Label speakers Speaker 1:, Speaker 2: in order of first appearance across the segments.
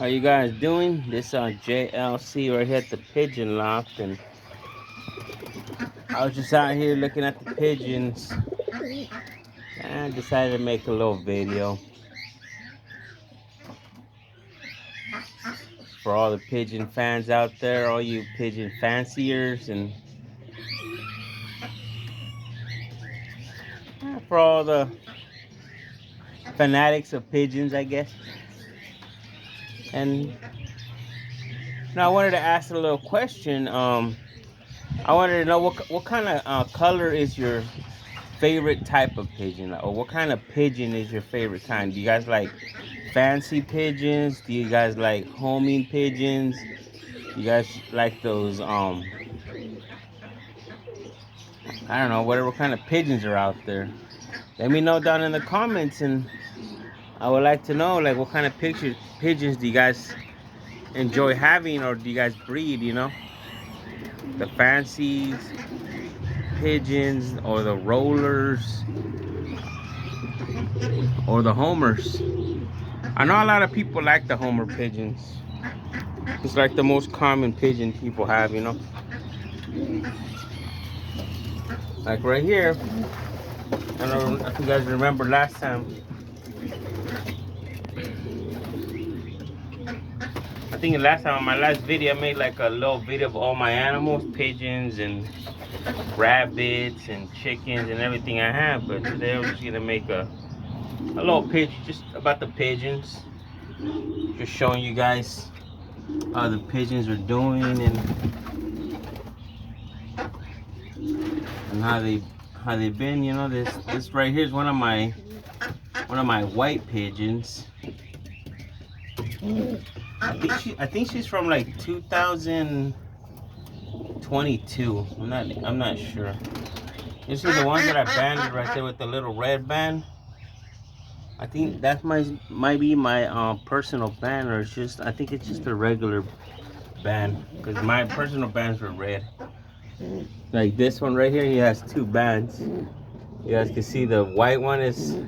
Speaker 1: How you guys doing? This JLC right here at the Pigeon Loft, and I was just out here looking at the pigeons, and I decided to make a little video for all the pigeon fans out there, all you pigeon fanciers, and for all the fanatics of pigeons, I guess. And now I wanted to ask a little question. I wanted to know what kind of color is your favorite type of pigeon, or what kind of pigeon is your favorite kind? Do you guys like fancy pigeons? Do you guys like homing pigeons? Do you guys like those I don't know, whatever kind of pigeons are out there? Let me know down in the comments, and I would like to know, like, what kind of pigeons do you guys enjoy having, or do you guys breed, the fancies pigeons, or the rollers, or the homers. I know a lot of people like the homer pigeons. It's like the most common pigeon people have. Like right here, I don't know if you guys remember last time. I think last time on my last video, I made like a little video of all my animals, pigeons and rabbits and chickens and everything I have. But today we're just gonna make a little picture just about the pigeons. Just showing you guys how the pigeons are doing and how they've been. This right here is one of my white pigeons. I think she's from like 2022. I'm not sure. You see the ones that I banded right there with the little red band? I think that might be my personal band, or I think it's just a regular band, because my personal bands were red. Like this one right here, he has two bands. You guys can see the white one is,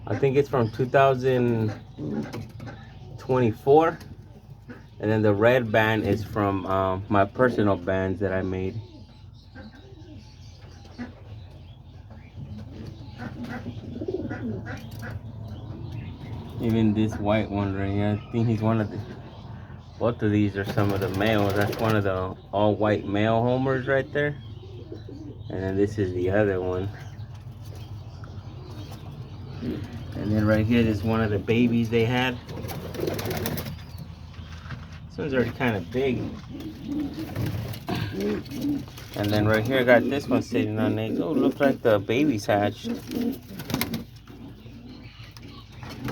Speaker 1: I think it's from 2024, and then the red band is from my personal bands that I made. Even this white one right here, I think he's one of the, both of these are some of the males. That's one of the all white male homers right there. And then this is the other one. And then right here is one of the babies they had. This one's already kind of big. And then right here I got this one sitting on eggs. Oh, looks like the baby's hatched.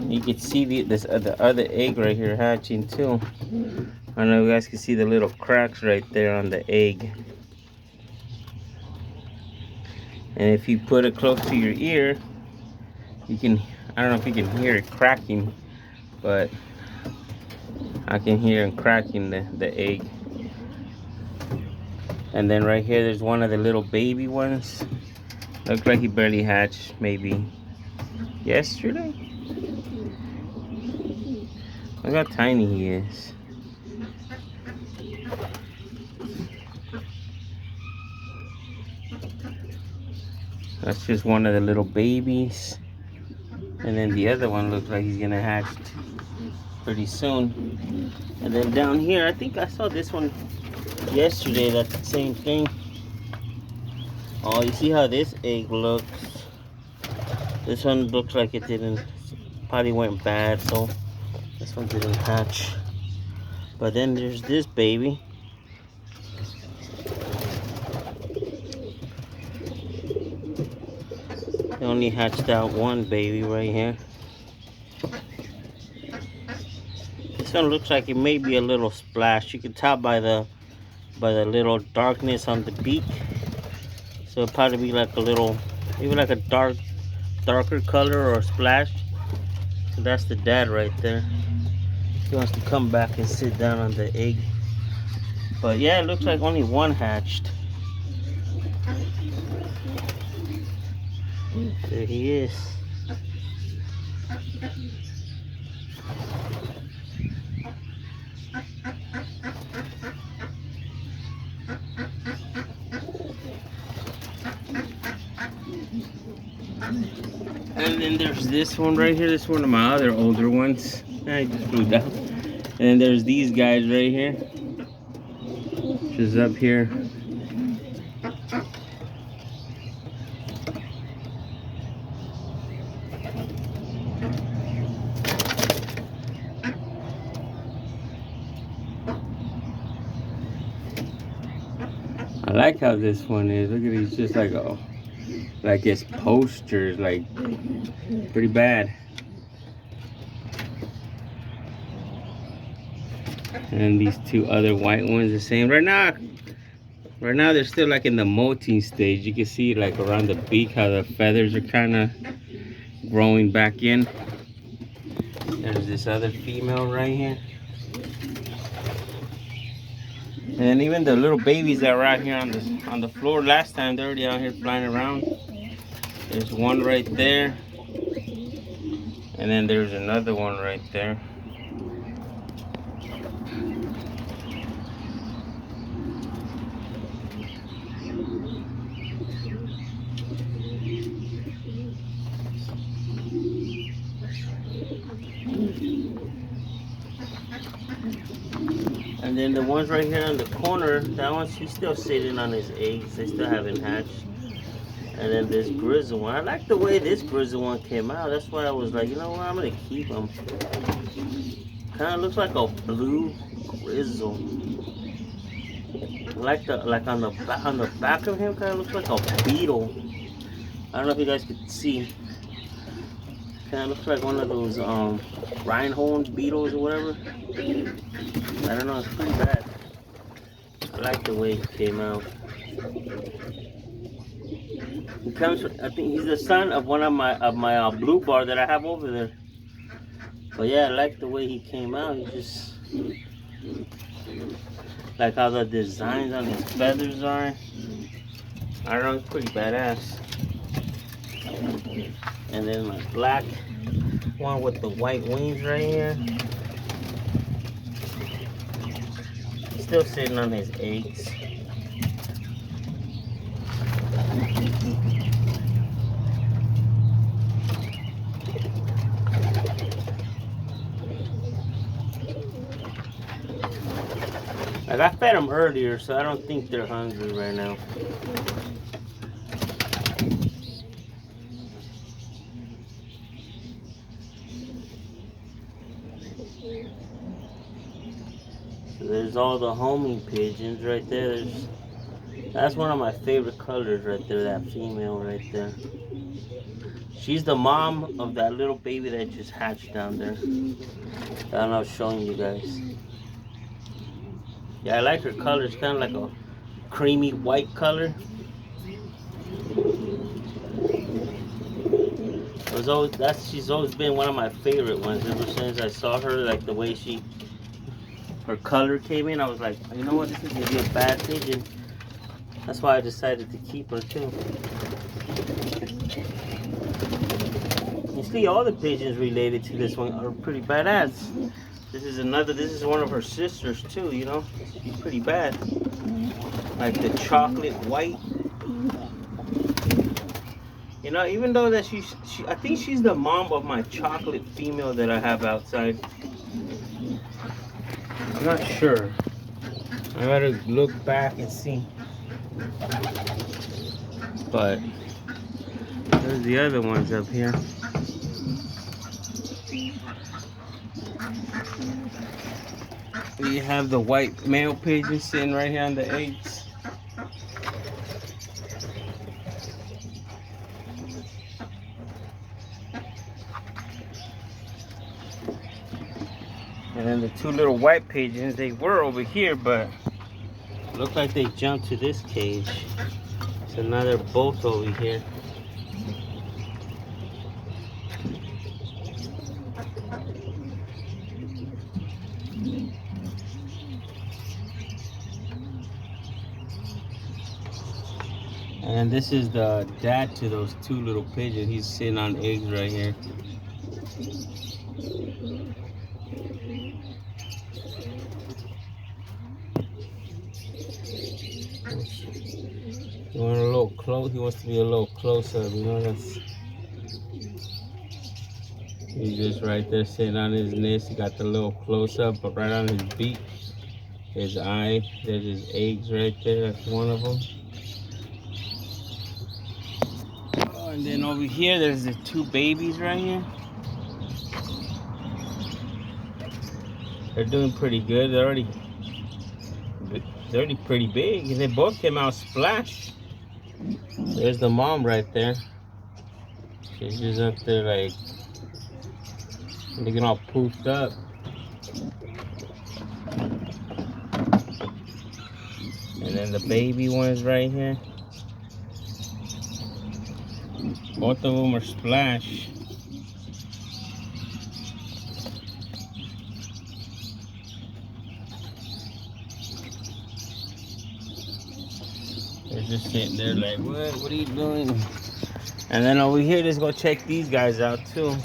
Speaker 1: You can see the other egg right here hatching too. I don't know if you guys can see the little cracks right there on the egg. And if you put it close to your ear, you can, I don't know if you can hear it cracking, but I can hear it cracking the egg. And then right here, there's one of the little baby ones. Looks like he barely hatched, maybe yesterday. Look how tiny he is. That's just one of the little babies. And then the other one looks like he's gonna hatch pretty soon. And then down here, I think I saw this one yesterday. That's the same thing. Oh, you see how this egg looks? This one looks like it probably went bad, so this one didn't hatch. But then there's this baby. They only hatched out one baby right here. This one looks like it may be a little splashed. You can tell by the little darkness on the beak. So it'll probably be like a little, maybe like a darker color or a splash. So that's the dad right there. He wants to come back and sit down on the egg. But yeah, it looks like only one hatched. There he is. And then there's this one right here. This is one of my other older ones. I just flew down. And then there's these guys right here. Just up here. I like how this one is. Look at these, just like it's posters, like pretty bad. And these two other white ones the same. Right now they're still like in the molting stage. You can see like around the beak how the feathers are kind of growing back in. There's this other female right here. And even the little babies that were out here on the floor last time, they're already out here flying around. There's one right there. And then there's another one right there. And then the ones right here in the corner, that one, she's still sitting on his eggs. They still haven't hatched. And then this grizzle one, I like the way this grizzle one came out. That's why I was like, you know what, I'm gonna keep him. Kind of looks like a blue grizzle. Like on the back of him, kind of looks like a beetle. I don't know if you guys could see. Kind of looks like one of those rhinehorn beetles or whatever. I don't know, it's pretty bad. I like the way it came out. He comes from, I think he's the son of one of my blue bar that I have over there. But yeah, I like the way he came out. He just like how the designs on his feathers are. I don't know, it's pretty badass. And then my black one with the white wings right here. Still sitting on his eggs. Like I fed them earlier, so I don't think they're hungry right now. So there's all the homing pigeons right there. That's one of my favorite colors right there, that female right there. She's the mom of that little baby that just hatched down there. I was showing you guys. Yeah, I like her color. It's kind of like a creamy white color. She's always been one of my favorite ones ever since I saw her. Like the way her color came in, I was like, you know what, this is gonna be a bad pigeon. That's why I decided to keep her too. You see, all the pigeons related to this one are pretty badass. This is one of her sisters too, you know. She's pretty bad. Like the chocolate white. You know, even though that I think she's the mom of my chocolate female that I have outside. I'm not sure. I gotta look back and see. But there's the other ones up here. We have the white male pigeon sitting right here on the eggs. And then the two little white pigeons, they were over here, but look like they jumped to this cage. So now they're both over here. And this is the dad to those two little pigeons. He's sitting on eggs right here. You want a little close? He wants to be a little closer, you know. He's just right there sitting on his nest. He got the little close-up right on his beak, his eye. There's his eggs right there. That's one of them. Oh, and then over here, there's the two babies right here. They're doing pretty good. They're already pretty big. They both came out splashed. There's the mom right there. She's just up there like looking all poofed up. And then the baby one's right here. Both of them are splashed. They're just sitting there like, what are you doing? And then over here, let's go check these guys out too.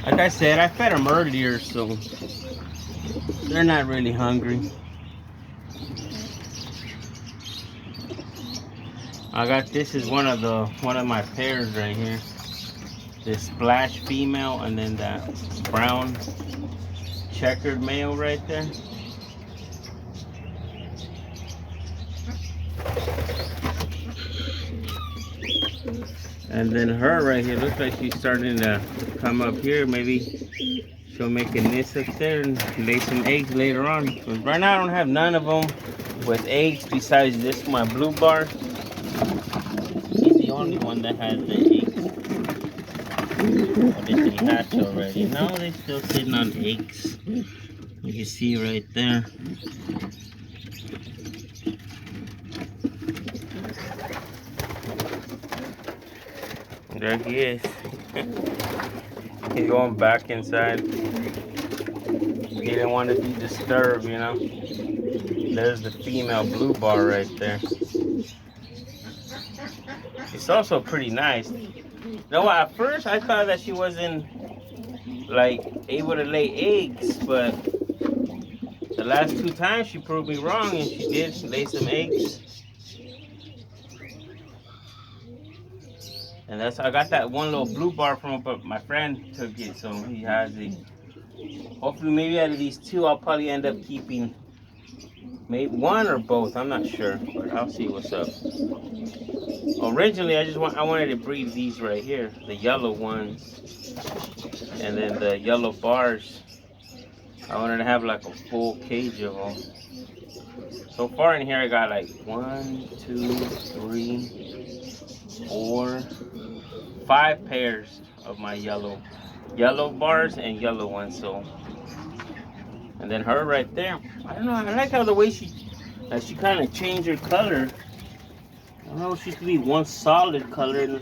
Speaker 1: Like I said, I fed them earlier, so they're not really hungry. I got, this is one of my pairs right here. This splash female and then that brown checkered male right there. And then her right here looks like she's starting to come up here. Maybe she'll make a nest up there and lay some eggs later on. But right now I don't have none of them with eggs besides this, my blue bar. He's the only one that has the eggs. Or did they hatch already? No, they're still sitting on eggs. You can see right there. There he is. He's going back inside. He didn't want to be disturbed, you know. There's the female blue bar right there. It's also pretty nice. No, at first I thought that she wasn't like able to lay eggs, but the last two times she proved me wrong and she did lay some eggs. And that's, I got that one little blue bar from him, but my friend took it, so he has it. Hopefully, maybe out of these two, I'll probably end up keeping maybe one or both. I'm not sure, but I'll see what's up. Originally, I wanted to breed these right here, the yellow ones, and then the yellow bars. I wanted to have like a full cage of them. So far in here, I got like 1, 2, 3, 4, 5 pairs of my yellow bars and yellow ones. So, and then her right there, I don't know, I like how the way she kind of changed her color. I don't know, she used to be one solid color, and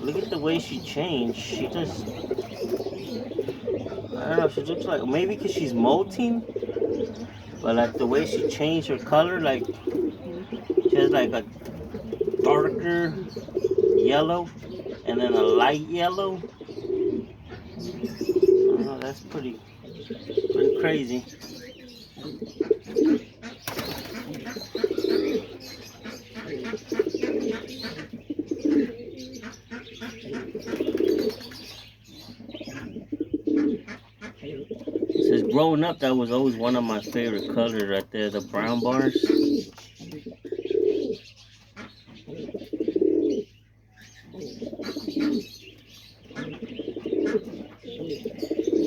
Speaker 1: look at the way she changed. She just, I don't know, she looks like, maybe because she's molting, but like the way she changed her color, like she has like a darker yellow and then a light yellow. I don't know, that's pretty crazy. It says growing up, that was always one of my favorite colors right there, the brown bars.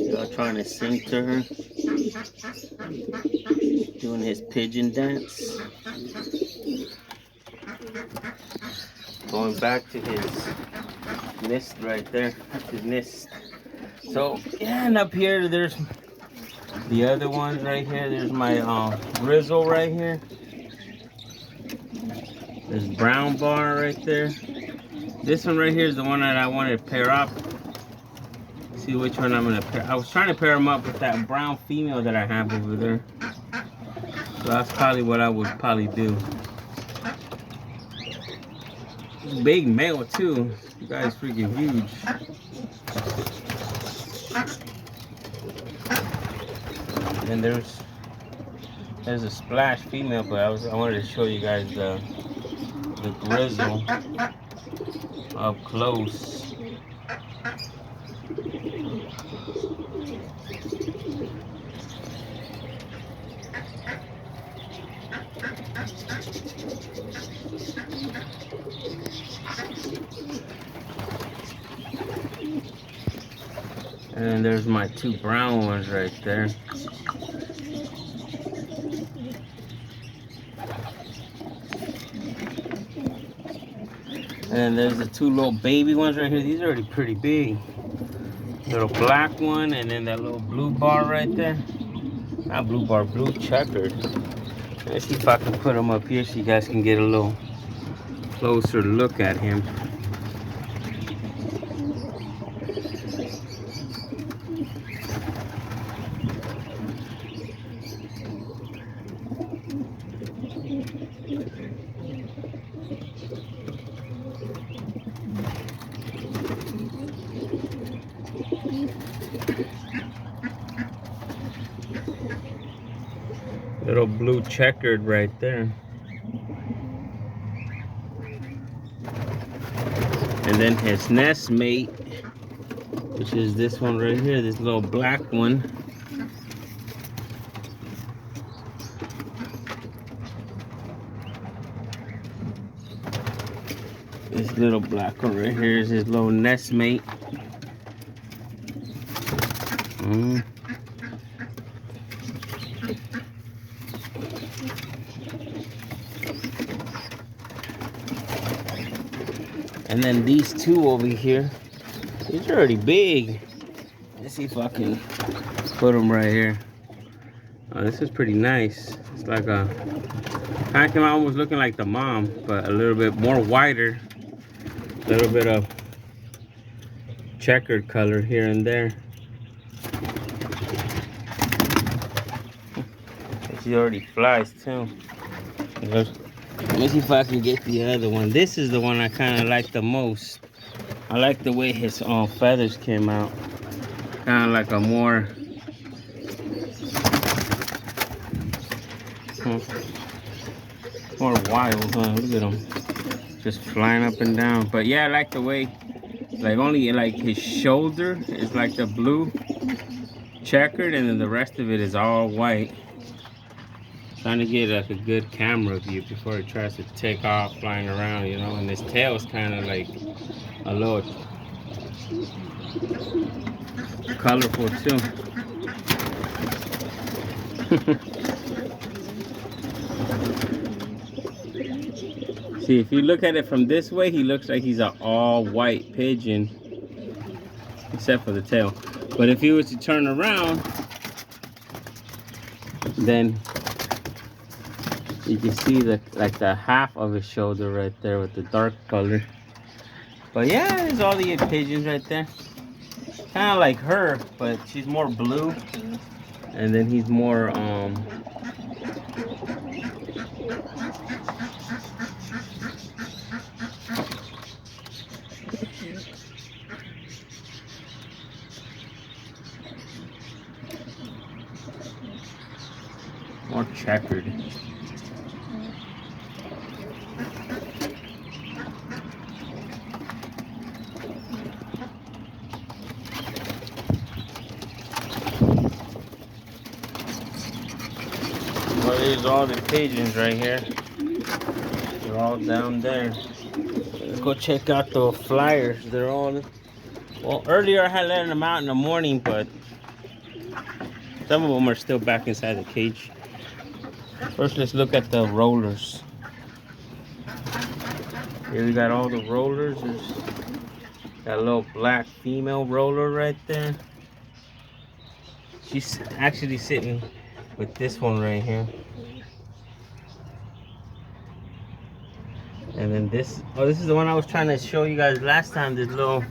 Speaker 1: Y'all trying to sing to her, doing his pigeon dance. Going back to his nest right there. That's his nest. So yeah, and up here there's the other ones right here. There's my grizzle right here. There's brown bar right there. This one right here is the one that I wanted to pair up. See which one I'm gonna pair. I was trying to pair them up with that brown female that I have over there. So that's probably what I would probably do. Big male too. You guys freaking huge. And there's a splash female, but I wanted to show you guys the grizzle. up close. And then there's my two brown ones right there. And then there's the two little baby ones right here. These are already pretty big. Little black one, and then that little blue bar right there. Not blue bar, blue checkered. Let's see if I can put him up here so you guys can get a little closer look at him. Little blue checkered right there. And then his nest mate, which is this one right here, this little black one. This little black one right here is his little nest mate. And then these two over here, these are already big. Let's see if I can put them right here. Oh, this is pretty nice. It's like a, kind of came out almost looking like the mom, but a little bit more wider. A little bit of checkered color here and there. She already flies too. Let me see if I can get the other one. This is the one I kind of like the most. I like the way his feathers came out. Kind of like a more wild, huh? Look at him, just flying up and down. But yeah, I like the way, like only like his shoulder is like the blue checkered, and then the rest of it is all white. Trying to get like a good camera view before it tries to take off flying around, you know. And his tail is kind of like a little colorful too. See, if you look at it from this way, he looks like he's an all white pigeon, except for the tail. But if he was to turn around, then you can see the half of his shoulder right there with the dark color. But yeah, there's all the pigeons right there. Kind of like her, but she's more blue, and then he's more more checkered. Well, there's all the pigeons right here. They're all down there. Let's go check out the flyers. They're all, well, earlier I had let them out in the morning, but some of them are still back inside the cage. First, let's look at the rollers. Here we got all the rollers. There's that little black female roller right there. She's actually sitting with this one right here. And then this, oh, this is the one I was trying to show you guys last time. This little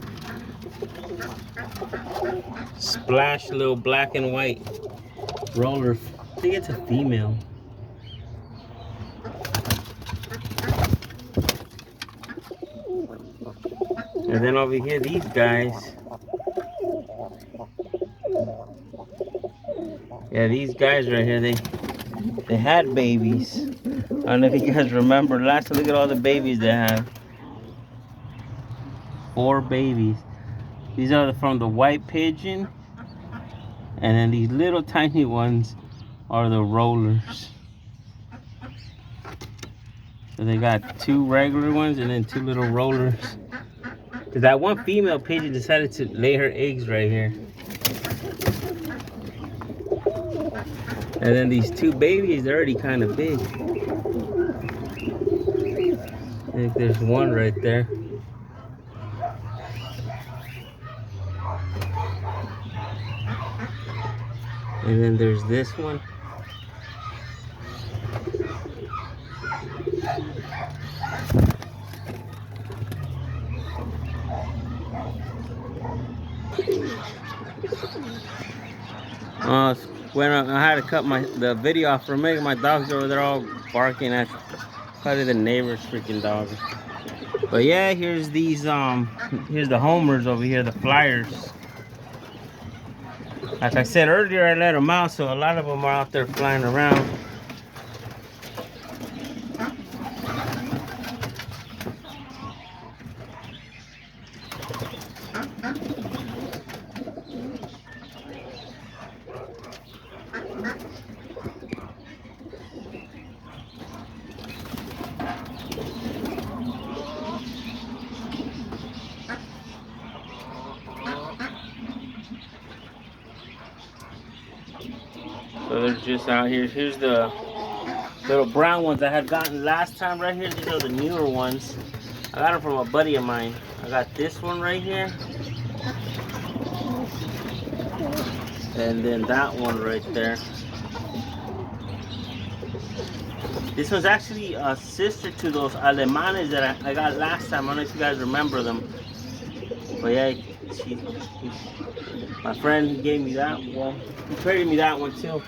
Speaker 1: splash, little black and white roller. I think it's a female. And then over here, these guys. Yeah, these guys right here, they had babies. I don't know if you guys remember last time. Look at all the babies they have. 4 babies. These are from the white pigeon. And then these little tiny ones are the rollers. So they got 2 regular ones and then 2 little rollers. Cause that one female pigeon decided to lay her eggs right here. And then these 2 babies, they're already kind of big. I think there's one right there. And then there's this one. When I had to cut the video off for me, my dogs over there all barking at probably the neighbor's freaking dog. But yeah, here's these here's the homers over here, the flyers. Like I said earlier, I let them out, so a lot of them are out there flying around. So they're just out here. Here's the little brown ones I had gotten last time right here. These are the newer ones. I got them from a buddy of mine. I got this one right here. And then that one right there. This one's actually a sister to those alemanes that I got last time. I don't know if you guys remember them. But yeah, my friend, he gave me that one. He traded me that one too.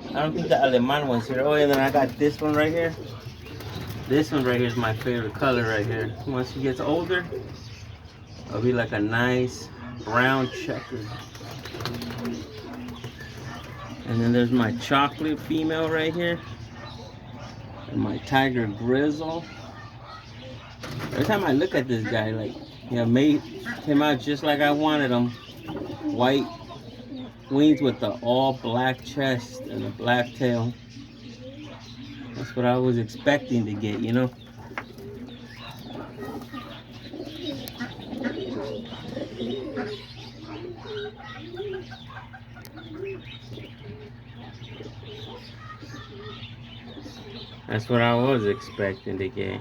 Speaker 1: I don't think the Aleman one's here. Oh, and then I got this one right here. This one right here is my favorite color right here. Once he gets older, it'll be like a nice brown checker. And then there's my chocolate female right here. And my tiger grizzle. Every time I look at this guy, like, made him out just like I wanted him. White wings with the all black chest and a black tail. That's what I was expecting to get, you know. That's what I was expecting to get.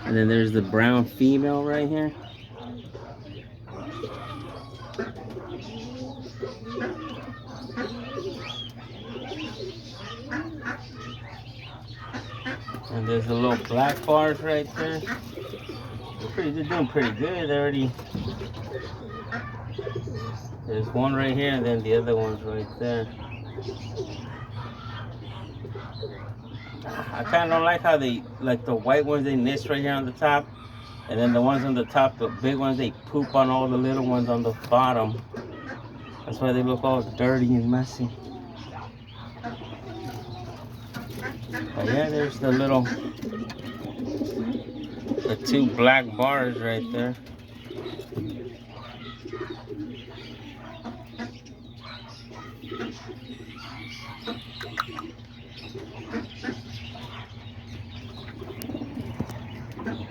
Speaker 1: And then there's the brown female right here. And there's the little black bars right there. They're doing pretty good already. There's one right here and then the other one's right there. I kind of don't like how they, like the white ones, they nest right here on the top. And then the ones on the top, the big ones, they poop on all the little ones on the bottom. That's why they look all dirty and messy. But yeah, there's the 2 black bars right there.